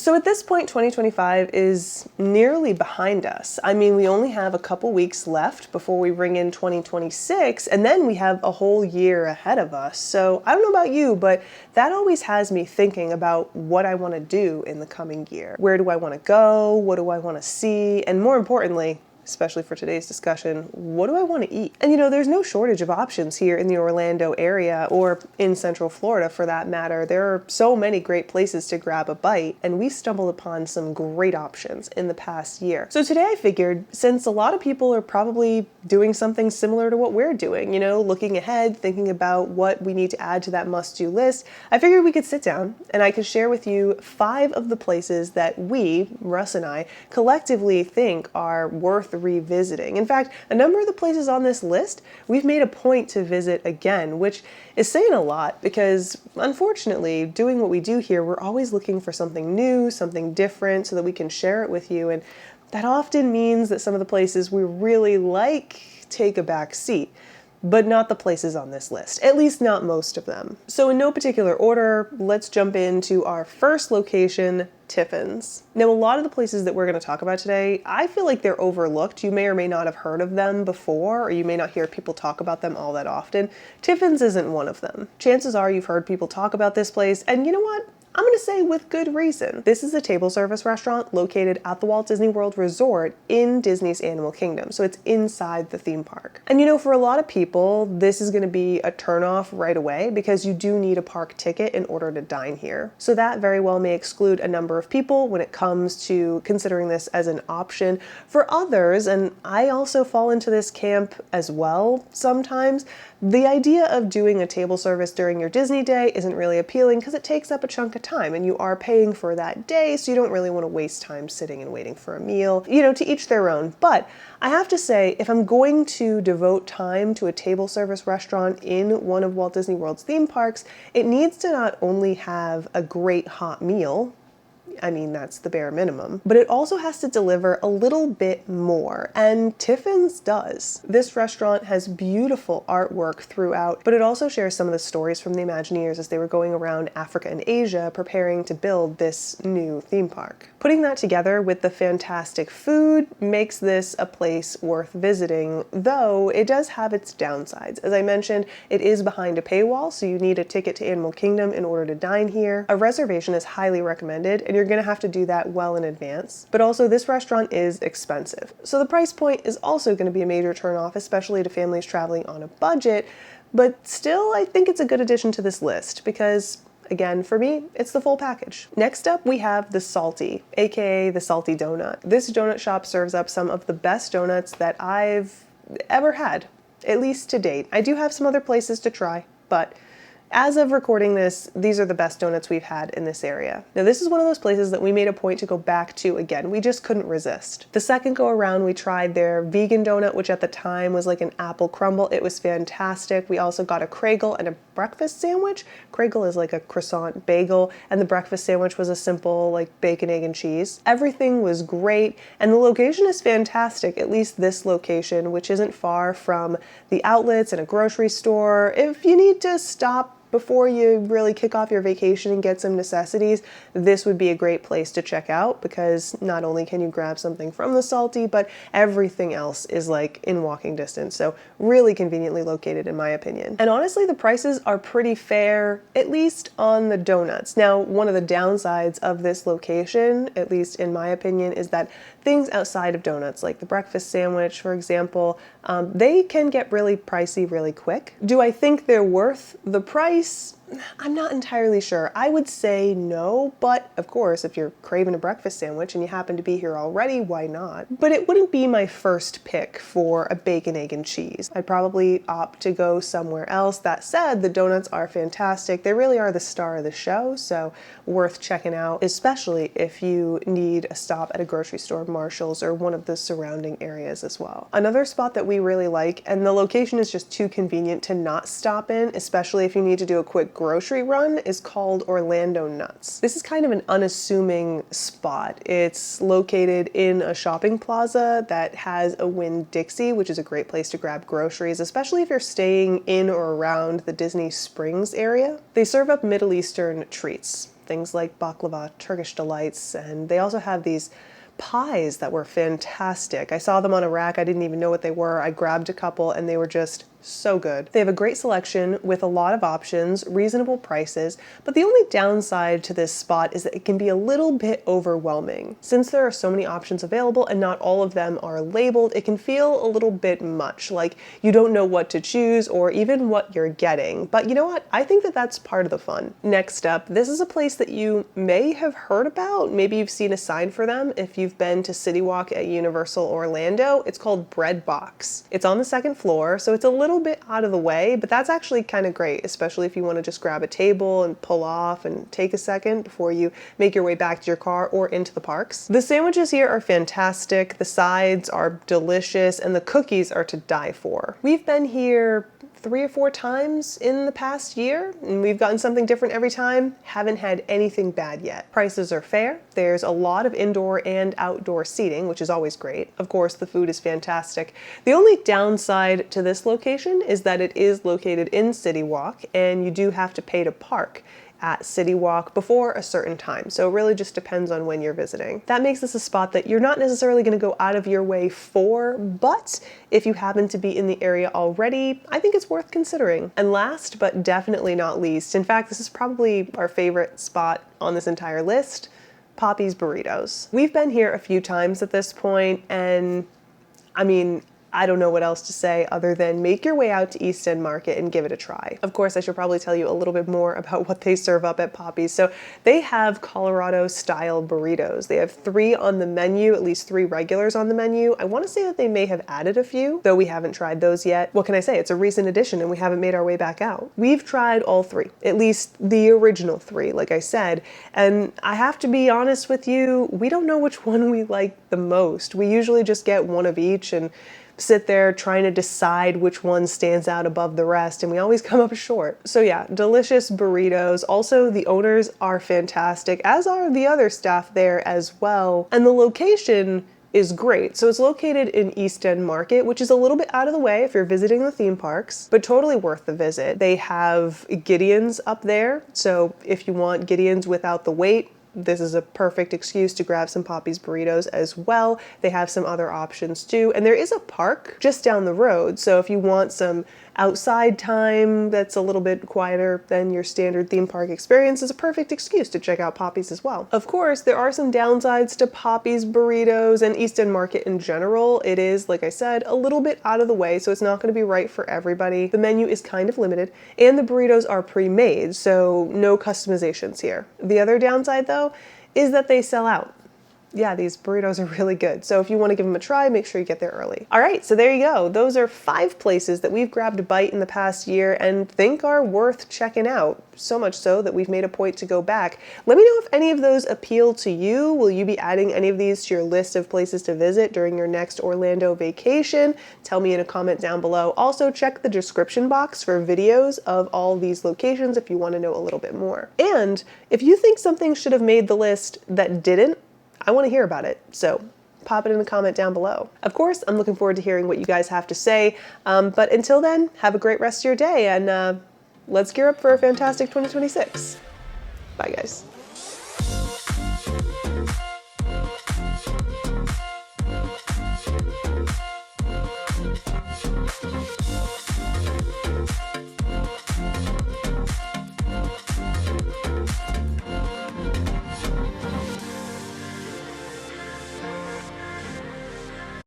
So at this point, 2025 is nearly behind us. I mean, we only have a couple weeks left before we bring in 2026, and then we have a whole year ahead of us. So I don't know about you, but that always has me thinking about what I want to do in the coming year. Where do I want to go? What do I want to see? And more importantly, especially for today's discussion, what do I want to eat? And you know, there's no shortage of options here in the Orlando area or in Central Florida for that matter. There are so many great places to grab a bite, and we stumbled upon some great options in the past year. So today I figured, since a lot of people are probably doing something similar to what we're doing, you know, looking ahead, thinking about what we need to add to that must-do list, I figured we could sit down and I could share with you 5 of the places that we, Russ and I, collectively think are worth revisiting. In fact, a number of the places on this list we've made a point to visit again, which is saying a lot because unfortunately, doing what we do here, we're always looking for something new, something different so that we can share it with you. And that often means that some of the places we really like take a back seat, but not the places on this list, at least not most of them. So in no particular order, let's jump into our first location, Tiffin's. Now, a lot of the places that we're going to talk about today, I feel like they're overlooked. You may or may not have heard of them before, or you may not hear people talk about them all that often. Tiffin's isn't one of them. Chances are you've heard people talk about this place, and you know what? I'm going to say with good reason. This is a table service restaurant located at the Walt Disney World Resort in Disney's Animal Kingdom, so it's inside the theme park. And you know, for a lot of people, this is going to be a turnoff right away because you do need a park ticket in order to dine here. So that very well may exclude a number of people when it comes to considering this as an option. For others, and I also fall into this camp as well sometimes, the idea of doing a table service during your Disney day isn't really appealing because it takes up a chunk of time and you are paying for that day, so you don't really want to waste time sitting and waiting for a meal. You know, to each their own. But I have to say, if I'm going to devote time to a table service restaurant in one of Walt Disney World's theme parks, it needs to not only have a great hot meal, I mean, that's the bare minimum, but it also has to deliver a little bit more, and Tiffin's does. This restaurant has beautiful artwork throughout, but it also shares some of the stories from the Imagineers as they were going around Africa and Asia preparing to build this new theme park. Putting that together with the fantastic food makes this a place worth visiting, though it does have its downsides. As I mentioned, it is behind a paywall, so you need a ticket to Animal Kingdom in order to dine here. A reservation is highly recommended, and you're going to have to do that well in advance. But also, this restaurant is expensive, so the price point is also going to be a major turnoff, especially to families traveling on a budget. But still, I think it's a good addition to this list because, again, for me, it's the full package. Next up, we have the Salty, aka the Salty Donut. This donut shop serves up some of the best donuts that I've ever had, at least to date. I do have some other places to try, but as of recording this, these are the best donuts we've had in this area. Now, this is one of those places that we made a point to go back to again. We just couldn't resist. The second go around, we tried their vegan donut, which at the time was like an apple crumble. It was fantastic. We also got a Kregel and a breakfast sandwich. Kregel is like a croissant bagel, and the breakfast sandwich was a simple like bacon, egg, and cheese. Everything was great, and the location is fantastic, at least this location, which isn't far from the outlets and a grocery store. If you need to stop before you really kick off your vacation and get some necessities, this would be a great place to check out because not only can you grab something from the Salty, but everything else is like in walking distance. So really conveniently located in my opinion. And honestly, the prices are pretty fair, at least on the donuts. Now, one of the downsides of this location, at least in my opinion, is that things outside of donuts, like the breakfast sandwich, for example, they can get really pricey really quick. Do I think they're worth the price? I'm not entirely sure. I would say no, but of course, if you're craving a breakfast sandwich and you happen to be here already, why not? But it wouldn't be my first pick for a bacon, egg, and cheese. I'd probably opt to go somewhere else. That said, the donuts are fantastic. They really are the star of the show, so worth checking out, especially if you need a stop at a grocery store, Marshall's, or one of the surrounding areas as well. Another spot that we really like, and the location is just too convenient to not stop in, especially if you need to do a quick grocery run, is called Orlando Nuts. This is kind of an unassuming spot. It's located in a shopping plaza that has a Winn-Dixie, which is a great place to grab groceries, especially if you're staying in or around the Disney Springs area. They serve up Middle Eastern treats. things like baklava, Turkish delights, and they also have these pies that were fantastic. I saw them on a rack. I didn't even know what they were. I grabbed a couple and they were just so good. They have a great selection with a lot of options, reasonable prices, but the only downside to this spot is that it can be a little bit overwhelming. Since there are so many options available and not all of them are labeled, it can feel a little bit much, like you don't know what to choose or even what you're getting. But you know what? I think that that's part of the fun. Next up, this is a place that you may have heard about. Maybe you've seen a sign for them if you've been to City Walk at Universal Orlando. It's called Bread Box. It's on the second floor, so it's a little bit out of the way, but that's actually kind of great, especially if you want to just grab a table and pull off and take a second before you make your way back to your car or into the parks. The sandwiches here are fantastic, the sides are delicious, and the cookies are to die for. We've been here 3 or 4 times in the past year, and we've gotten something different every time. Haven't had anything bad yet. Prices are fair. There's a lot of indoor and outdoor seating, which is always great. Of course, the food is fantastic. The only downside to this location is that it is located in City Walk, and you do have to pay to park at City Walk before a certain time. So it really just depends on when you're visiting. That makes this a spot that you're not necessarily gonna go out of your way for, but if you happen to be in the area already, I think it's worth considering. And last, but definitely not least, in fact, this is probably our favorite spot on this entire list, Poppy's Burritos. We've been here a few times at this point, and I mean, I don't know what else to say other than make your way out to East End Market and give it a try. Of course, I should probably tell you a little bit more about what they serve up at Poppy's. So they have Colorado style burritos. They have 3 on the menu, at least 3 regulars on the menu. I want to say that they may have added a few, though we haven't tried those yet. What can I say? It's a recent addition and we haven't made our way back out. We've tried all 3, at least the original 3, like I said. And I have to be honest with you, we don't know which one we like the most. We usually just get one of each and sit there trying to decide which one stands out above the rest, and we always come up short. So yeah, delicious burritos. Also, the owners are fantastic, as are the other staff there as well. And the location is great. So it's located in East End Market, which is a little bit out of the way if you're visiting the theme parks, but totally worth the visit. They have Gideon's up there, so if you want Gideon's without the wait, this is a perfect excuse to grab some Poppy's burritos as well. They have some other options too. And there is a park just down the road. So if you want some outside time that's a little bit quieter than your standard theme park experience, is a perfect excuse to check out Poppy's as well. Of course, there are some downsides to Poppy's burritos and East End Market in general. It is, like I said, a little bit out of the way, so it's not going to be right for everybody. The menu is kind of limited, and the burritos are pre-made, so no customizations here. The other downside, though, is that they sell out. Yeah, these burritos are really good. So if you want to give them a try, make sure you get there early. All right, so there you go. Those are 5 places that we've grabbed a bite in the past year and think are worth checking out. So much so that we've made a point to go back. Let me know if any of those appeal to you. Will you be adding any of these to your list of places to visit during your next Orlando vacation? Tell me in a comment down below. Also, check the description box for videos of all these locations if you want to know a little bit more. And if you think something should have made the list that didn't, I want to hear about it, so pop it in a comment down below. Of course, I'm looking forward to hearing what you guys have to say, but until then, have a great rest of your day, and let's gear up for a fantastic 2026. Bye, guys.